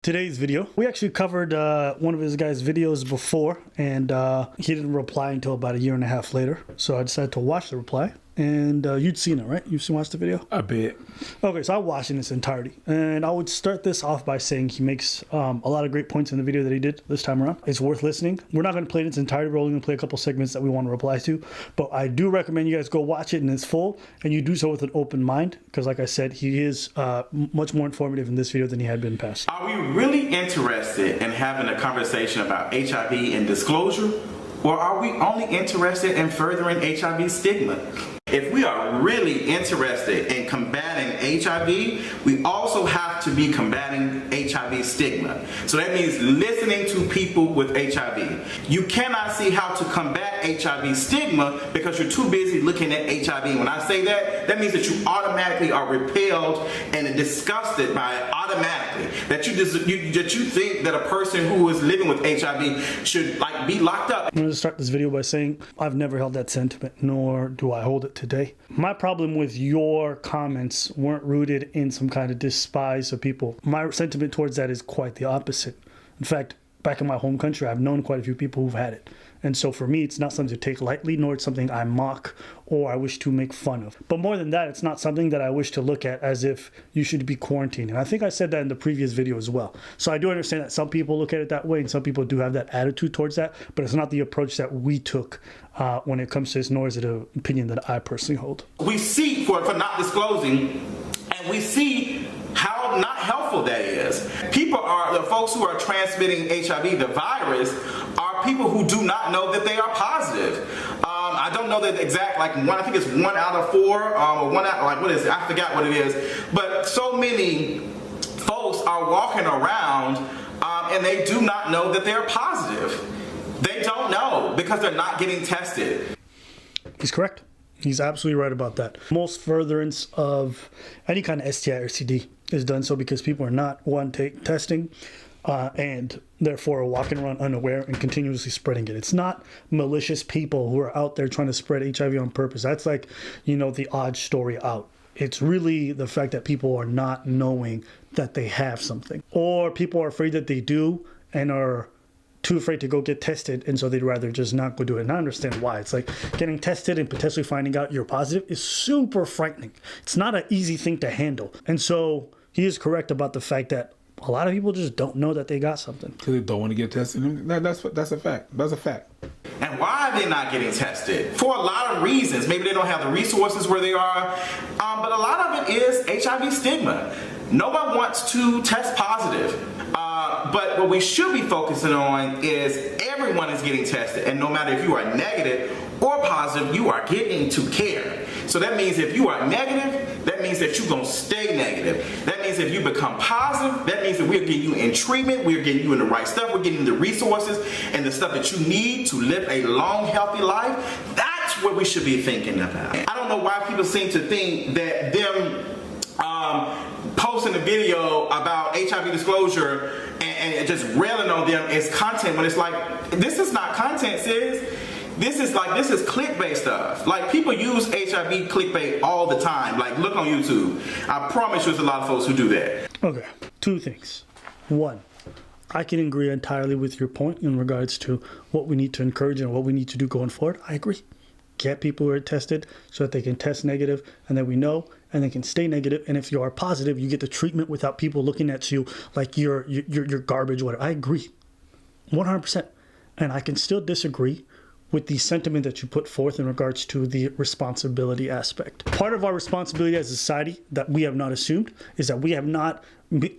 Today's video, we actually covered one of his guys' videos before, and he didn't reply until about a year and a half later. So I decided to watch the reply, and you'd seen it, right? You've seen watched the video? A bit. Okay, so I watched in its entirety, and I would start this off by saying he makes a lot of great points in the video that he did this time around. It's worth listening. We're not going to play it in its entirety. We're only going to play a couple segments that we want to reply to, but I do recommend you guys go watch it in its full, and you do so with an open mind, because like I said, he is much more informative in this video than he had been in the past. Are we really interested in having a conversation about HIV and disclosure, or are we only interested in furthering HIV stigma? If we are really interested in combating HIV, we also have to be combating HIV stigma. So that means listening to people with HIV. You cannot see how to combat HIV stigma because you're too busy looking at HIV. When I say that, that means that you automatically are repelled and disgusted by it automatically. That you think that a person who is living with HIV should be locked up. I'm going to start this video by saying I've never held that sentiment, nor do I hold it today. My problem with your comments weren't rooted in some kind of despise of people. My sentiment towards that is quite the opposite. In fact, back in my home country, I've known quite a few people who've had it. And so for me, it's not something to take lightly, nor it's something I mock or I wish to make fun of. But more than that, it's not something that I wish to look at as if you should be quarantined. And I think I said that in the previous video as well. So I do understand that some people look at it that way and some people do have that attitude towards that, but it's not the approach that we took when it comes to this, nor is it an opinion that I personally hold. We see for not disclosing, and we see how not helpful that is. People are, the folks who are transmitting HIV, the virus, are people who do not know that they are positive. I don't know the exact, I think it's 1 out of 4, or 1 out, what is it? I forgot what it is. But so many folks are walking around and they do not know that they're positive. They don't know because they're not getting tested. He's correct. He's absolutely right about that. Most furtherance of any kind of STI or STD is done so because people are not, one, testing, and therefore are walking around unaware and continuously spreading it. It's not malicious people who are out there trying to spread HIV on purpose. That's the odd story out. It's really the fact that people are not knowing that they have something, or people are afraid that they do and are too afraid to go get tested, and so they'd rather just not go do it. And I understand why. It's like getting tested and potentially finding out you're positive is super frightening. It's not an easy thing to handle. And so he is correct about the fact that a lot of people just don't know that they got something. Because they don't want to get tested. That's a fact. That's a fact. And why are they not getting tested? For a lot of reasons. Maybe they don't have the resources where they are. But a lot of it is HIV stigma. No one wants to test positive. But what we should be focusing on is everyone is getting tested. And no matter if you are negative or positive, you are getting to care. So that means if you are negative, that means that you're going to stay negative. That means if you become positive, that means that we're getting you in treatment, we're getting you in the right stuff, we're getting the resources and the stuff that you need to live a long, healthy life. That's what we should be thinking about. I don't know why people seem to think that them posting a video about HIV disclosure and just railing on them is content, when it's like, this is not content, sis. This is clickbait stuff. People use HIV clickbait all the time. Look on YouTube. I promise you there's a lot of folks who do that. Okay, two things. One, I can agree entirely with your point in regards to what we need to encourage and what we need to do going forward. I agree. Get people who are tested so that they can test negative and then we know, and they can stay negative. And if you are positive, you get the treatment without people looking at you like you're garbage or whatever. I agree 100%. And I can still disagree with the sentiment that you put forth in regards to the responsibility aspect. Part of our responsibility as a society that we have not assumed is that we have not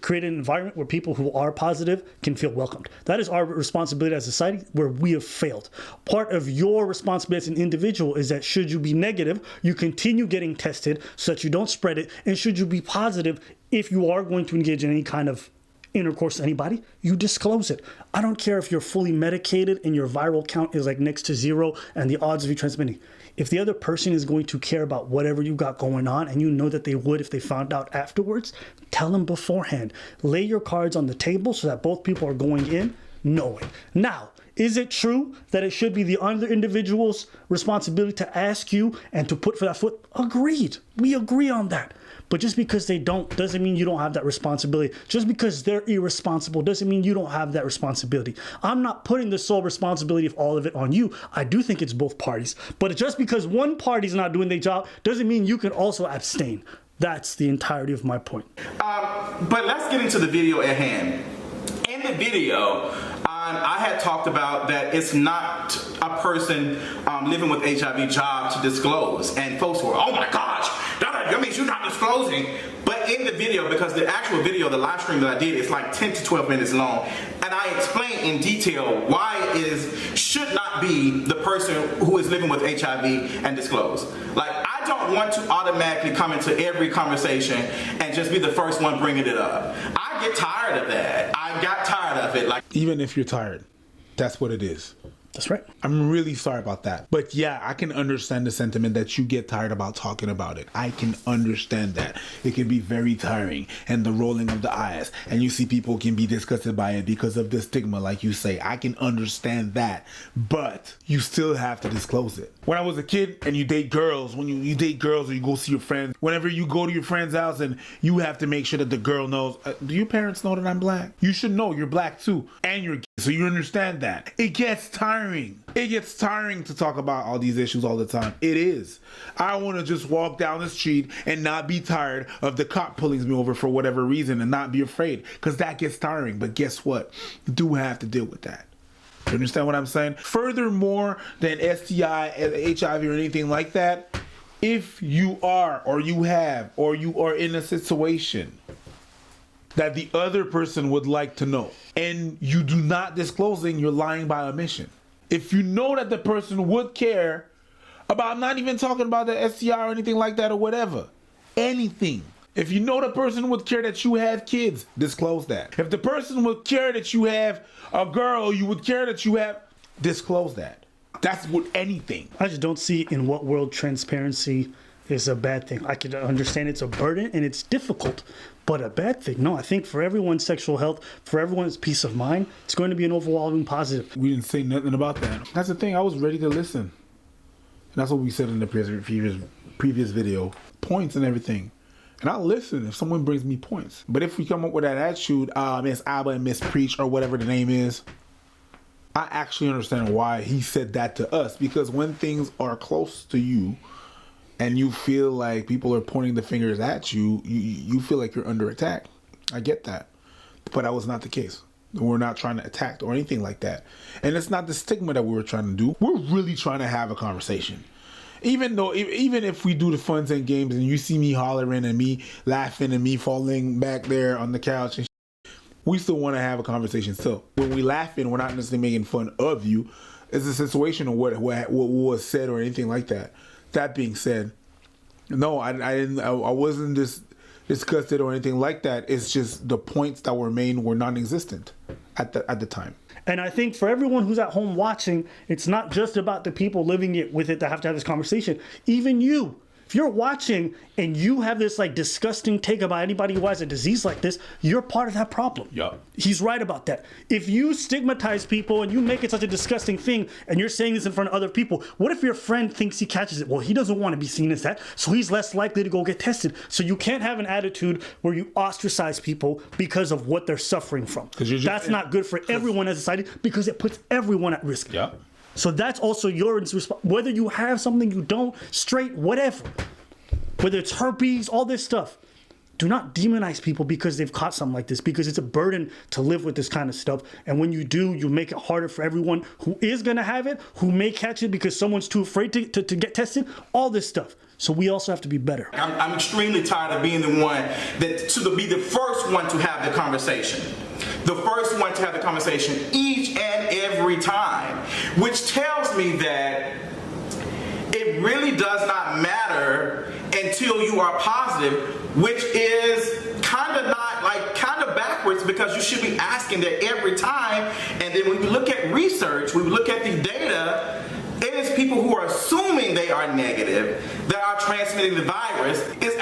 created an environment where people who are positive can feel welcomed. That is our responsibility as a society where we have failed. Part of your responsibility as an individual is that should you be negative, you continue getting tested so that you don't spread it, and should you be positive, if you are going to engage in any kind of intercourse to anybody, you disclose it. I don't care if you're fully medicated and your viral count is next to 0 and the odds of you transmitting. If the other person is going to care about whatever you got going on, and you know that they would if they found out afterwards, tell them beforehand. Lay your cards on the table so that both people are going in knowing. Now, is it true that it should be the other individual's responsibility to ask you and to put for that foot? Agreed. We agree on that. But just because they don't doesn't mean you don't have that responsibility. Just because they're irresponsible doesn't mean you don't have that responsibility. I'm not putting the sole responsibility of all of it on you. I do think it's both parties. But just because one party's not doing their job doesn't mean you can also abstain. That's the entirety of my point. But let's get into the video at hand. In the video, I had talked about that it's not a person living with HIV job to disclose. And folks were, oh my gosh, that means you're not disclosing. But in the video, because the actual video, the live stream that I did, is like 10 to 12 minutes long. And I explain in detail why it should not be the person who is living with HIV and disclose. Like, I don't want to automatically come into every conversation and just be the first one bringing it up. I get tired of that. I got tired of it. Like, Even if you're tired, that's what it is. That's right. I'm really sorry about that. But yeah, I can understand the sentiment that you get tired about talking about it. I can understand that. It can be very tiring, and the rolling of the eyes, and you see people can be disgusted by it because of the stigma, like you say. I can understand that, but you still have to disclose it. When I was a kid and you date girls, when you date girls or you go see your friends, whenever you go to your friend's house and you have to make sure that the girl knows, do your parents know that I'm black? You should know you're black too, and you're gay, so you understand that. It gets tiring. It gets tiring to talk about all these issues all the time. It is. I want to just walk down the street and not be tired of the cop pulling me over for whatever reason and not be afraid, because that gets tiring. But guess what? You do have to deal with that. You understand what I'm saying? Furthermore than STI, HIV, or anything like that, if you are, or you have, or you are in a situation that the other person would like to know, and you do not disclosing, you're lying by omission. If you know that the person would care about, I'm not even talking about the STI or anything like that or whatever, anything. If you know the person would care that you have kids, disclose that. If the person would care that you have a girl, you would care that you have, disclose that. That's with anything. I just don't see in what world transparency is a bad thing. I can understand it's a burden and it's difficult, but a bad thing? No, I think for everyone's sexual health, for everyone's peace of mind, it's going to be an overwhelming positive. We didn't say nothing about that. That's the thing. I was ready to listen. And that's what we said in the previous video. Points and everything. And I'll listen if someone brings me points. But if we come up with that attitude, Miss Abba and Miss Preach or whatever the name is, I actually understand why he said that to us. Because when things are close to you and you feel like people are pointing the fingers at you, you feel like you're under attack. I get that. But that was not the case. We're not trying to attack or anything like that. And it's not the stigma that we were trying to do. We're really trying to have a conversation. Even if we do the funs and games and you see me hollering and me laughing and me falling back there on the couch and we still want to have a conversation. So when we laughing, we're not necessarily making fun of you. It's a situation of what was said or anything like that. That being said, no, I wasn't disgusted or anything like that. It's just the points that were made were non-existent at the time. And I think for everyone who's at home watching, it's not just about the people living it with it that have to have this conversation. Even you, if you're watching and you have this like disgusting take about anybody who has a disease like this, you're part of that problem. Yeah. He's right about that. If you stigmatize people and you make it such a disgusting thing and you're saying this in front of other people, what if your friend thinks he catches it? Well, he doesn't want to be seen as that, so he's less likely to go get tested. So you can't have an attitude where you ostracize people because of what they're suffering from. That's not good for everyone as a society because it puts everyone at risk. Yeah. So that's also your responsibility. Whether you have something, you don't, straight, whatever. Whether it's herpes, all this stuff. Do not demonize people because they've caught something like this, because it's a burden to live with this kind of stuff. And when you do, you make it harder for everyone who is going to have it, who may catch it because someone's too afraid to get tested, all this stuff. So we also have to be better. I'm extremely tired of being the one to be the first one to have the conversation. The first one to have the conversation each and every time, which tells me that it really does not matter until you are positive, which is kind of backwards, because you should be asking that every time. And then when we look at research, we look at the data, it is people who are assuming they are negative that are transmitting the virus. It's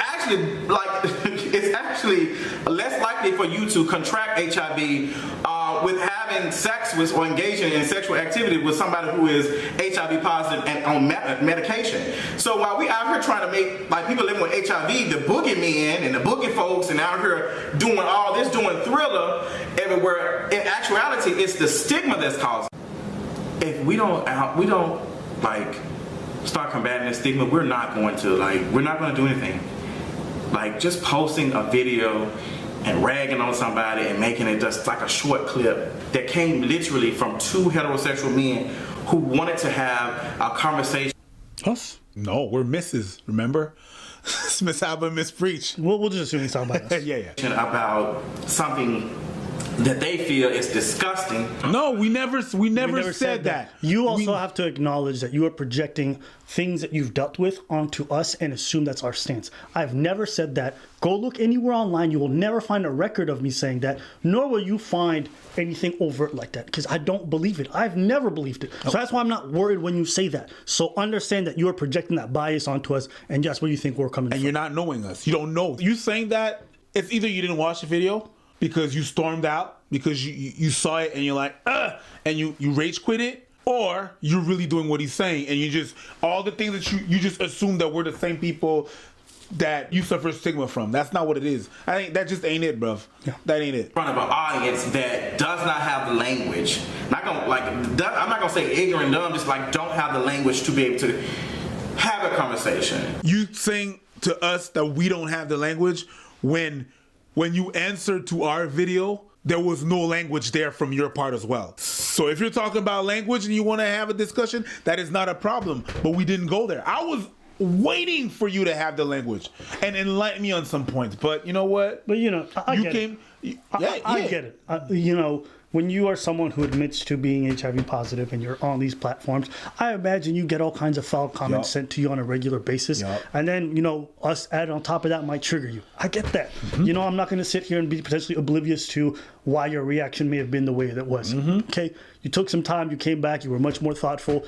actually less likely for you to contract HIV with having sex with or engaging in sexual activity with somebody who is HIV positive and on medication. So while we out here trying to make like people living with HIV, the boogeymen and the boogie folks, and out here doing all this, doing Thriller everywhere, in actuality, it's the stigma that's causing. If we don't like start combating the stigma, we're not going to do anything. Like just posting a video and ragging on somebody and making it just like a short clip that came literally from two heterosexual men who wanted to have a conversation. Us? No, we're Mrs. Remember? It's Miss Alba, Miss Preach. We'll just assume he's talking about us. Yeah. About something that they feel is disgusting. No, we never said that. You also have to acknowledge that you are projecting things that you've dealt with onto us and assume that's our stance. I've never said that. Go look anywhere online. You will never find a record of me saying that, nor will you find anything overt like that, because I don't believe it. I've never believed it. So that's why I'm not worried when you say that. So understand that you're projecting that bias onto us, and that's where you think we're coming from. And you're not knowing us. You don't know. You saying that, it's either you didn't watch the video because you stormed out, because you saw it and you're like, and you rage quit it, or you're really doing what he's saying and you just, all the things that you just assume that we're the same people that you suffer stigma from. That's not what it is. I think that just ain't it, bruv. Yeah. That ain't it. In front of an audience that does not have the language. I'm not gonna say ignorant and dumb, just like don't have the language to be able to have a conversation. You saying to us that we don't have the language when you answered to our video, there was no language there from your part as well. So if you're talking about language and you want to have a discussion, that is not a problem. But we didn't go there. I was waiting for you to have the language and enlighten me on some points. But you know what? But you know, I get it. You know, when you are someone who admits to being HIV positive and you're on these platforms, I imagine you get all kinds of foul comments sent to you on a regular basis. And then, you know, us added on top of that might trigger you. I get that. You know, I'm not going to sit here and be potentially oblivious to why your reaction may have been the way that it was. Okay? You took some time, you came back, you were much more thoughtful.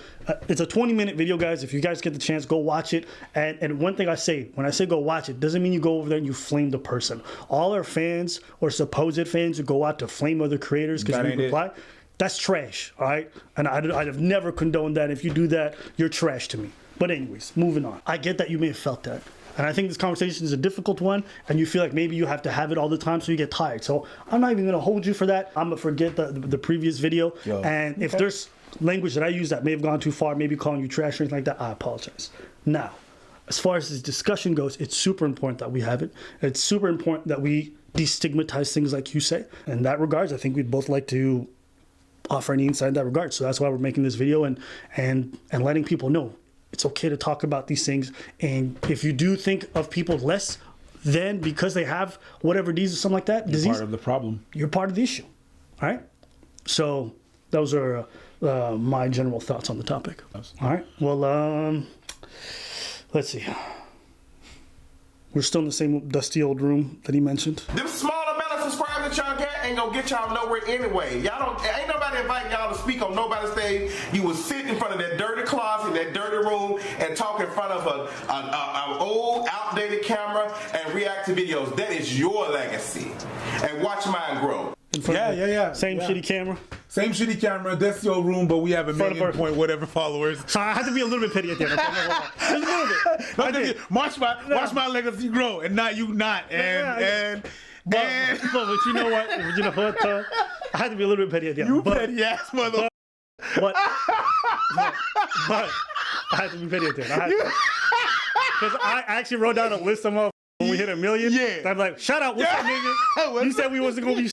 It's a 20-minute video, guys. If you guys get the chance, go watch it. And one thing I say, when I say go watch it, doesn't mean you go over there and you flame the person. All our fans or supposed fans who go out to flame other creators because we reply, that's trash, all right? And I'd have never condoned that. If you do that, you're trash to me. But anyways, moving on. I get that you may have felt that. And I think this conversation is a difficult one, and you feel like maybe you have to have it all the time so you get tired. So I'm not even going to hold you for that. I'm going to forget the previous video. And if there's language that I use that may have gone too far, maybe calling you trash or anything like that, I apologize. Now, as far as this discussion goes, it's super important that we have it. It's super important that we destigmatize things like you say. In that regards, I think we'd both like to offer any insight in that regard. So that's why we're making this video and letting people know it's okay to talk about these things. And if you do think of people less than because they have whatever disease or something like that, you're part of the problem. You're part of the issue. All right? So those are my general thoughts on the topic. All right? Well, let's see. We're still in the same dusty old room that he mentioned. Them small amount of subscribers that y'all get ain't gonna get y'all nowhere anyway. Ain't nobody inviting y'all to speak on nobody's stage. You will sit in front of that dirty closet, that dirty room, and talk in front of an old, outdated camera and react to videos. That is your legacy. And watch mine grow. Yeah. Same shitty camera. Same shitty camera. That's your room, but we have a million point whatever followers. So I had to be a little bit petty at the end. Just a little bit. Watch my legacy grow, and not you not. But you know what? I had to be a little bit petty at the end. You petty ass mother. But I had to be petty at the end. Because I actually wrote down a list of motherfuckers when we hit 1 million. I'm like, shout out, what's up, nigga? You said we wasn't gonna be.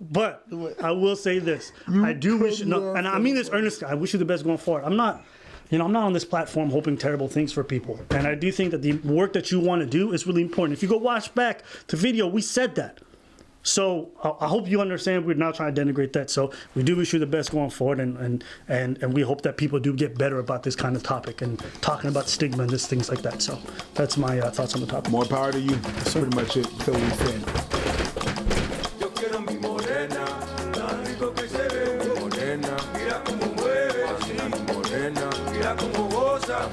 But I will say this: I do wish, and I mean this earnestly. I wish you the best going forward. I'm not on this platform hoping terrible things for people, and I do think that the work that you want to do is really important. If you go watch back the video, we said that. So I hope you understand. We're not trying to denigrate that. So we do wish you the best going forward, and we hope that people do get better about this kind of topic and talking about stigma and just things like that. So that's my thoughts on the topic. More power to you. That's pretty much it. That's what we're saying. Mira cómo goza,